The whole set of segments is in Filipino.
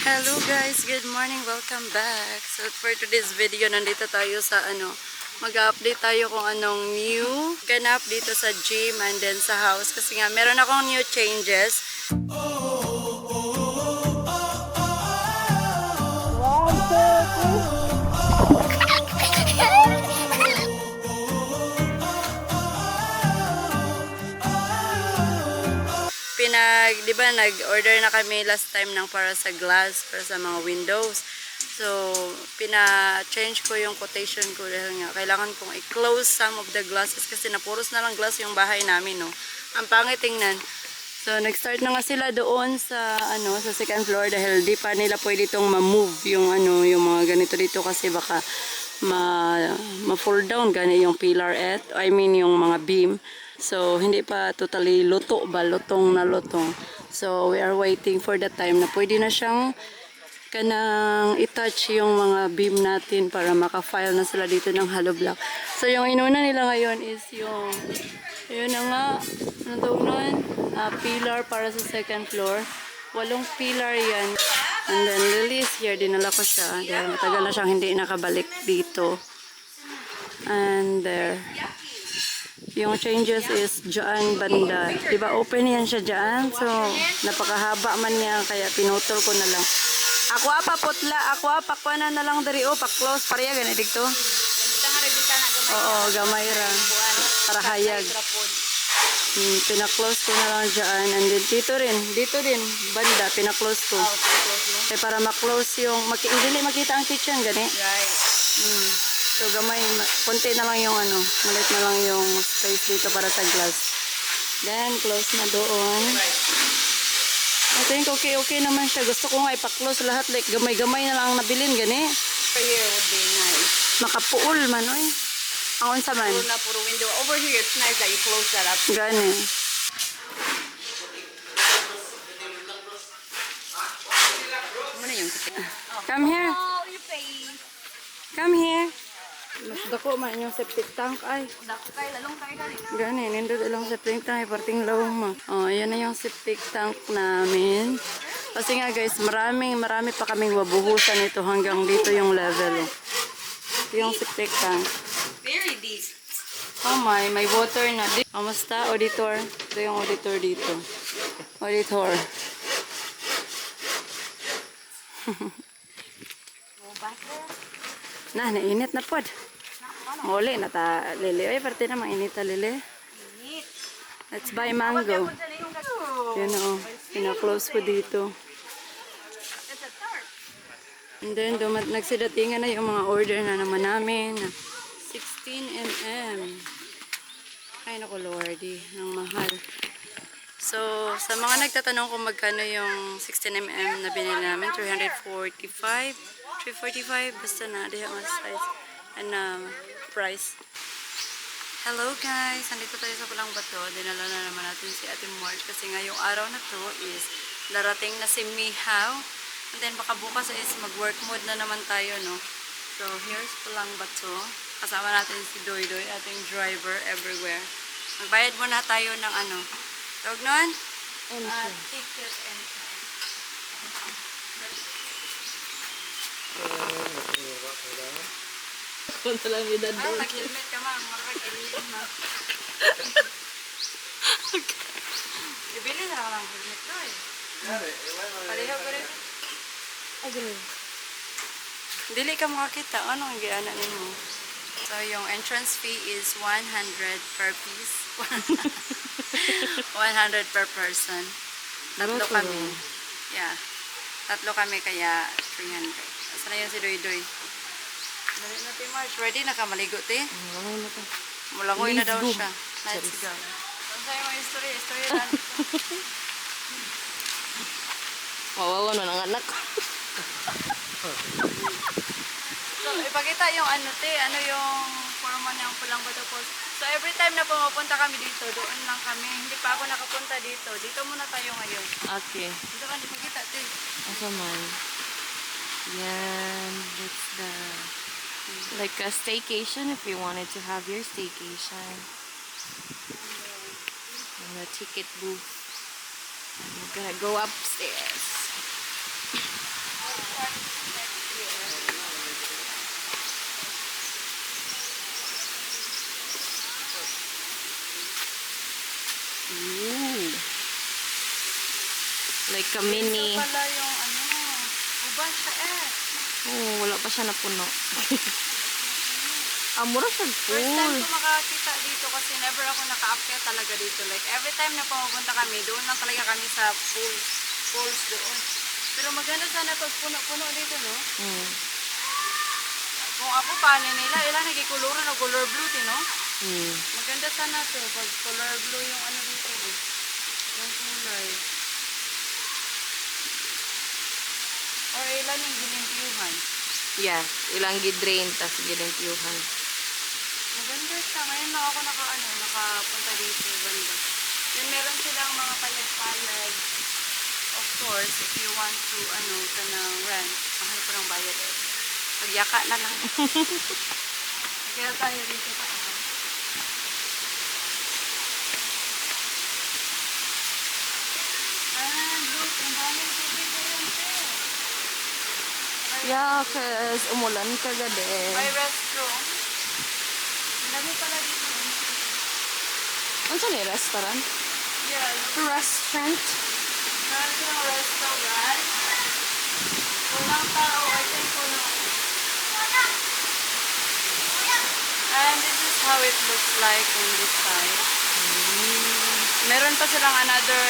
Hello guys, good morning, welcome back. So for today's video, nandito tayo sa mag-update tayo kung anong new ganap dito sa gym and then sa house. Kasi nga, meron akong new changes. Di ba, nag-order na kami last time ng para sa glass, para sa mga windows. So, pina-change ko yung quotation ko dahil nga kailangan kong i-close some of the glasses kasi napuros na lang glass yung bahay namin, no. Ang pangit tingnan. So, nag-start na nga sila doon sa sa second floor dahil di pa nila pwede itong ma-move yung yung mga ganito dito kasi baka ma-fall down gani yung pillar yung mga beam. So, hindi pa totally luto ba, lutong na lutong. So, we are waiting for the time na pwede na siyang kanang i-touch yung mga beam natin para maka-file na sila dito ng hollow block. So, yung inuna nila ngayon is yung, yun na nga, ano tawag nun? Pillar para sa second floor. 8 pillar yan. And then, Lily is here. Dinala ko siya. Dahil matagal na siyang hindi nakabalik dito. And there. Yung changes is dyan banda. Diba open yan siya dyan? So, napakahaba man niya. Kaya pinutol ko na lang. Ako apa putla. Ako apa pakwanan na lang dari. O, pa-close. Pareya ganit dito. Oo, gamay ra. Para hayag. Pina-close ko na lang dyan. And then dito din. Banda, pina-close ko. Kaya para ma-close yung, hindi makita ang kitchen, gani? Right. So, gamay, konti na lang yung malit na lang yung space dito para sa glass. Then, close na doon. I think okay naman siya. Gusto ko nga ipa-close lahat. Like, gamay-gamay na lang nabilin, gani? Over here would be nice. Makapuol man, oy. Ang unsa man. Puro window. Over here, it's nice that you close that up. Gani. Muna yung Come here. Oh, your face. Come here. Mas dako man yung septic tank ay. Dakay, lalong tayo gani. Gani, nindot ilang septic tank ay parting lawong ma. Oh, ayan na yung septic tank namin. Kasi nga guys, marami pa kaming wabuhusan ito hanggang dito yung level. Oh. Ito yung septic tank. Very deep. Oh my, may water na. Kamusta, auditor? Ito yung auditor dito. Auditor. Nainit na pod. Muli na ta lili. Ay, parte na mainit ta lili. Let's buy mango. Yan o. Pina-close ko dito. And then, nagsidatingan na yung mga order na naman namin. 16 mm. Ay, naku, Lordy. Ang mahal. So, sa mga nagtatanong kung magkano yung 16 mm na binili namin, 345. 345. Basta na. Diha ang size. And price. Hello guys. Nandito tayo sa Pulang Bato. Dinala na naman natin si Ate Marge. Kasi ngayong araw na to is darating na si Mihaw. And then baka bukas is mag-work mode na naman tayo, no? So, here's Pulang Bato. Kasama natin si Doy Doy, ating driver everywhere. Magbayad muna tayo ng tawag nun? Ticket entry. Punta lang yung Ay, nag-helmet ka ma. Marag helmet na. Ibili na lang ng helmet ko eh. Pareho ko rin. Ay, ganun. Dili ka makakita. Anong giana nimo? So, yung entrance fee is 100 per piece. 100 per person. Tatlo kami. Yeah. Tatlo kami kaya 300. Asa na yun si Doy Doy? Dali na ti March. Ready na ka maligo ti? Malangoy na to. Mulangoy na daw siya. Let's go. Saan sa'yo mga history? History lang. Wawawan mo ng anak. So, ipakita yung yung forma ng Pulang Bato Falls. So, every time na pumupunta kami dito, doon lang kami. Hindi pa ako nakapunta dito. Dito muna tayo ngayon. Okay. Dito ka, di makita, te. Asa man. Yan. That's the... like a staycation if you wanted to have your staycation. And the ticket booth. And we're gonna go upstairs. Like a mini. Ito pala yung ano. Uban siya eh. Oh, wala pa siya napuno. Mura siya First time full. ko makakita dito kasi never ako nakaakyat talaga dito. Like every time na pumupunta kami, doon lang talaga kami sa pools doon. Pero maganda sana pag puno-puno dito, no? Hmm. Kung ako paano nila, ilan nagkikuluran o color blue, no? Hmm. Maganda sana to pag color blue yung ano dito, eh. Yung kulay. Or ilan yung gilimpiyuhan. Yeah, ilang gidrain tas gilimpyuhan. Maganda siya. Ngayon lang ako nakapunta dito, banda. Then meron silang mga payag-payag. Of course, if you want to, kanang rent, mahal ko ng bayad eh. Pagyaka na lang. Kaya tayo dito sa akin. Look, ang daming tubig na yun, Yeah, cause umulan kagadi. May restroom. Ang dami pala dito. Ano sa ni restaurant? Yeah, Restaurant? meron silang restaurant. Walang tao, I think walang. And this is how it looks like on this side. Meron pa silang another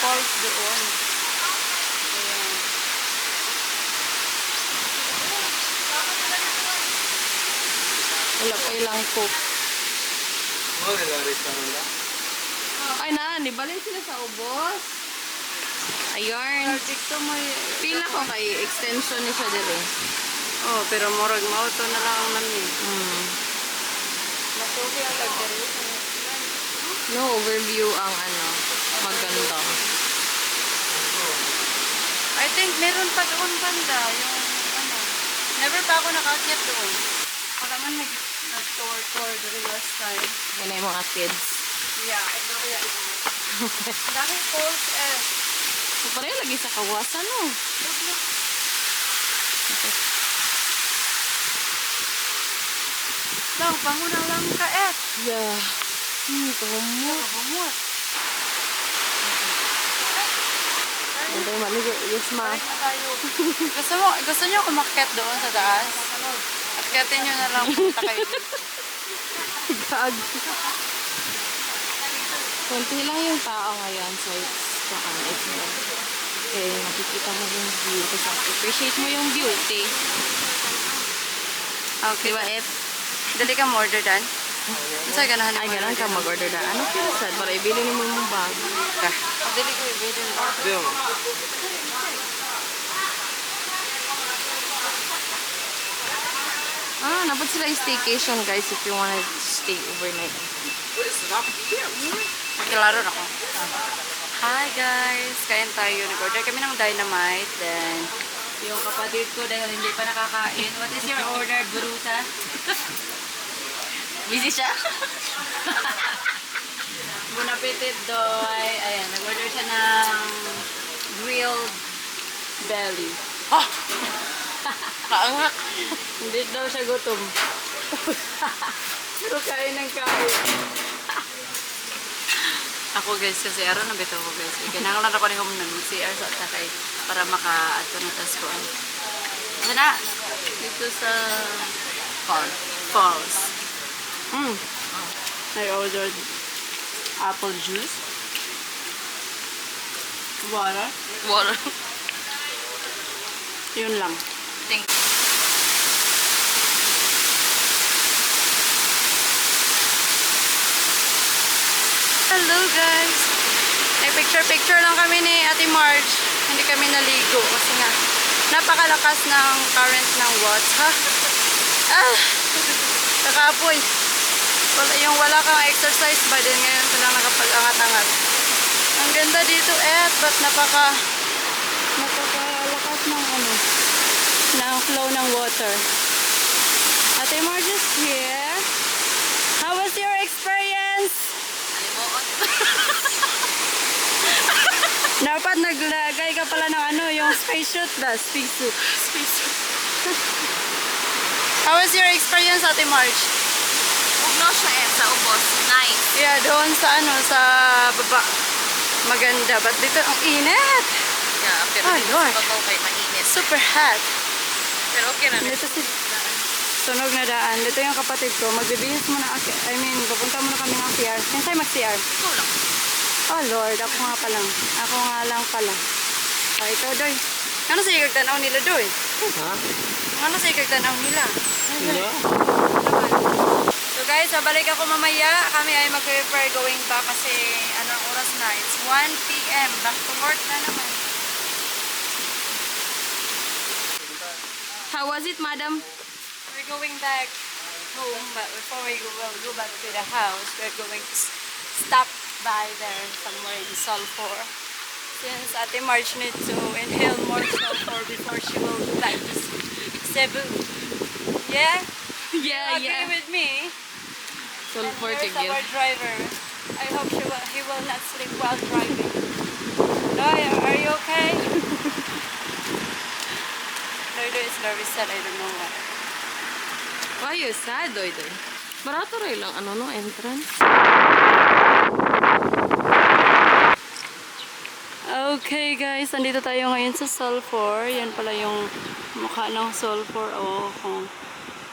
falls doon. Ayan. Wala pa ilang cook. Ay na, nibalin sila sa ubos. Ayarn. Dito may... Pila ko kay extension ni siya dili. Oh, pero morag mauto na lang ang namin. Masuki ang lagdari. No overview ang maganda. I think meron pa doon banda, yung never pa ako nakakyat doon. Wala man nag-tour the last time. Yan yung mga kids. Yeah, I know yan. Ang daming falls eh. So, pareho lagi sa kawasan, no? Look, look. Okay. Lang, panguna lang ka eh. Yeah. Pahumot. Pahumot. Antay maligo. Yes, ma. Balik na tayo. Gusto nyo umakyat doon sa taas? Akyatin nyo na lang punta kayo dito. Gag. Konti lang yung tao ngayon, so it's okay, makikita mo yung view. Kasi appreciate mo yung beauty. Okay. Diba, F? Dali ka order dan? Saan ganahan Ay, ganun ka mag-order na. Ano kaya sad? Para ibili ni mo yung bag. Dali ko i-video. Dapat sila yung staycation, guys, if you wanna stay overnight. Kilaro na ko. Hi guys! Kain tayo. Nag-order kami ng Dynamite. Then, yung kapatid ko dahil hindi pa nakakain. What is your order, Buruta? Busy siya? Bon appetit, Doy. Ayan, nag-order siya ng grilled belly. Oh! Kaangat. Hindi daw siya gutom. Pero kain ng kain. Ako guys, kasi araw na bito ko guys. Kinangalan ako ni Home ng CR sa takay para maka-ato na tas ko. Sana, dito sa falls. I ordered apple juice, water, Water. yun lang. Thank Hello guys! Picture lang kami ni Ate Marge. Hindi kami naligo kasi nga napakalakas ng current ng water. Nakaapoy. Wala kang exercise ba din ngayon silang nakapag-angat-angat. Ang ganda dito but napakalakas ng flow ng water. Ate Marge is here. How was your experience? Dapat naglagay ka pala ng yung spacesuit ba? Spacesuit. How was your experience, Ate Marge? Ugno siya sa ubos. Nice. Yeah, doon sa sa baba. Maganda. But dito, ang init. Yeah, pero Ah, dito Lord. sa Babaw kay mainit. Super hot. Pero okay na. Dito si sunog na daan. Dito yung kapatid ko. Magbibihis muna ako. I mean, pupunta muna kami ng CR. Saan tayo mag-CR? Ikaw lang. Oh Lord, ako nga pa lang. Ako nga lang pala. Oh, ikaw, Doy. Ano sa ikagtanaw nila, Doy? Ha? Ano sa ikagtanaw nila? Wala. So guys, babalik ako mamaya. Kami ay mag-prepare going back kasi anong oras na? It's 1 p.m. Back to work na naman. How was it, madam? We're going back home, but before we go back to the house, we're going to stop by there somewhere in Sulphur. Since Ate March needs to inhale more sulfur before she will go back to Cebu. Yeah? Yeah, Agree with me? Sulfur And here's tigil. our driver. I hope he will not sleep while driving. Doy, are you okay? Doy is very sad. I don't know why. Why you sad, Doy Doy? Barato rin lang, no, entrance. Okay guys, nandito tayo ngayon sa Sulphur. Yan pala yung mukha ng Sulphur. Oh,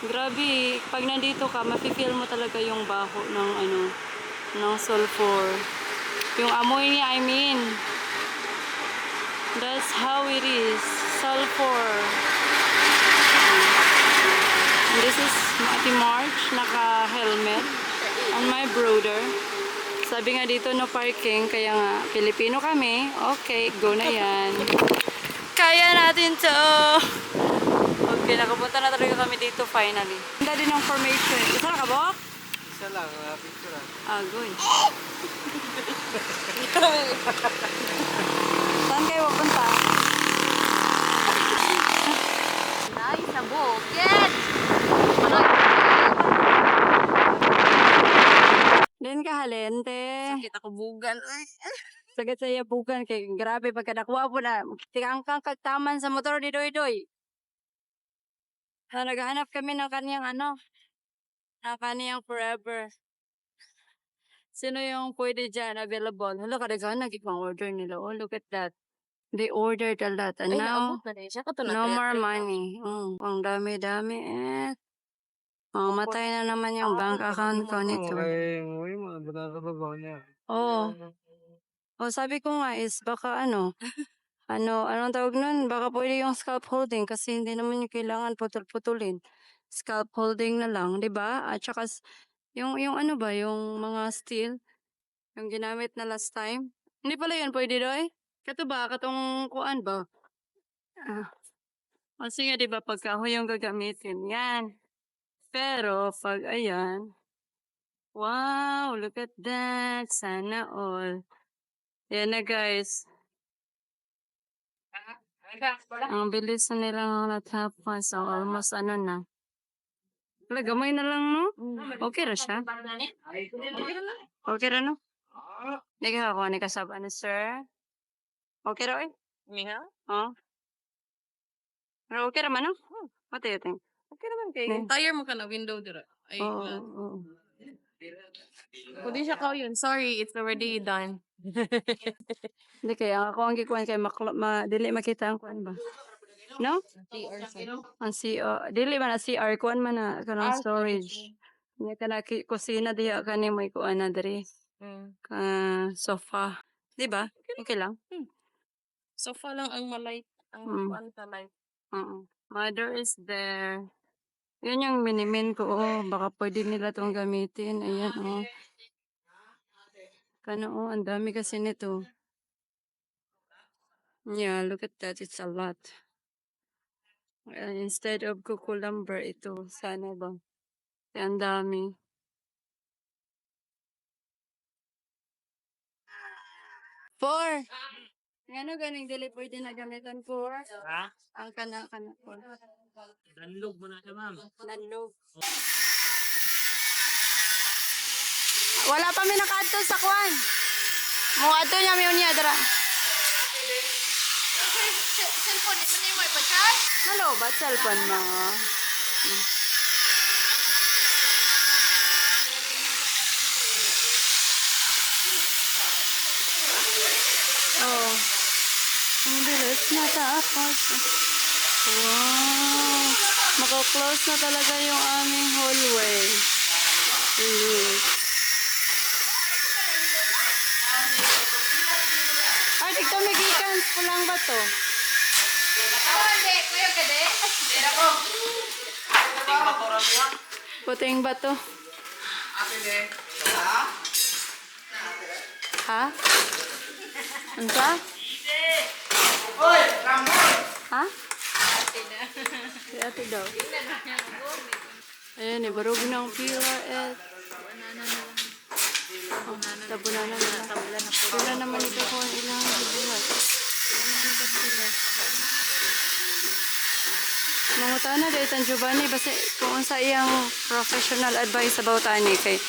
grabe, pag nandito ka, mafe-feel mo talaga yung baho ng ng sulfur. Yung amoy niya, I mean. That's how it is. Sulphur. And this is Ate March, naka-helmet. And my brother. Sabi nga dito no parking, kaya nga Pilipino kami. Okay, go na yan. Kaya natin to. Okay, nakapunta na talaga kami dito finally. Ganda din ng formation. Isa na ka, Bok? Isa lang, picture lang. Ah, good. Saan kayo pupunta? Ay, sa bukid! Din ka halente. Sakit ako bugan. Sagad sa yabugan kay grabe pagkadakuha po na. Tikangkang kagtaman sa motor ni Doy Doy. Naghahanap kami ng kaniyang ng kaniyang forever. Sino yung pwede dyan available? Hala, kadaghan nagipang order nila. Oh, look at that. They ordered a lot. And Ay, now, naabot na rin siya. Kato na, no more 3-3 na. money. Ang dami-dami matay na naman yung bank account ko nito. Okay, mga bata sa babaw niya. Oh. Oh, sabi ko nga is baka anong tawag nun? Baka pwede yung scalp holding kasi hindi naman yung kailangan putol-putulin. Scalp holding na lang, 'di ba? At saka yung ano ba, yung mga steel, yung ginamit na last time. Hindi pala yun pwede doy. Kato ba katong kuan ba? Ah. Kasi nga 'di ba pag kahoy yung gagamitin, yan. Pero pag ayan, wow, look at that. Sana all. Yan na guys. Ang bilis na nilang natapos. So, almost na. Wala, gamay na lang, no? Okay ra siya. Okay ra, no? Hindi ka ako ni kasaba ni sir. Okay ra, eh? Niha? Oh. Pero okay ra man, no? What do you think? Okay naman kay. Ne. Tire mo ka na window dira. Ay, Oo, oo. kung di siya kao yun, sorry, it's already done. Hindi kaya ako ang gikuan kay dili makita ang kuan ba? No? Ang dili man na CR kuan man na kanang storage. Nya kana kusina diha kani mo kuan na diri. Sofa. Di ba? Okay lang. Sofa lang ang malight. Ang kuan sa light. Mother is there. Yun yung minimin ko. Oh, baka pwede nila itong gamitin. Ayan, oh. Ang dami kasi nito. Yeah, look at that. It's a lot. Instead of cucumber, ito. Sana ba? Ang dami. Four. Ngano ganing deliver din na gamitan for? Ha? Ang kana po. Danlog mo na siya, ma'am. Nanlog. Wala pa mi nakaadto sa kwan. Mo adto niya mi unya dira. Cellphone, di man mo ipa-charge? Hello, ba cellphone mo? Oh. Ang bilis. Natapos. Wow. Maka-close na talaga yung aming hallway. Look. Ay, tigto may gikan. Pulang ba to? Puting bato. Ha? Ano? Ha? Si ate daw. Ayan, ibarog ng pillar at tabunan na nila. Wala naman ito kung ilang hibuhat. Manguta na dahil tan Giovanni basta kung sa iyang professional advice about ani kay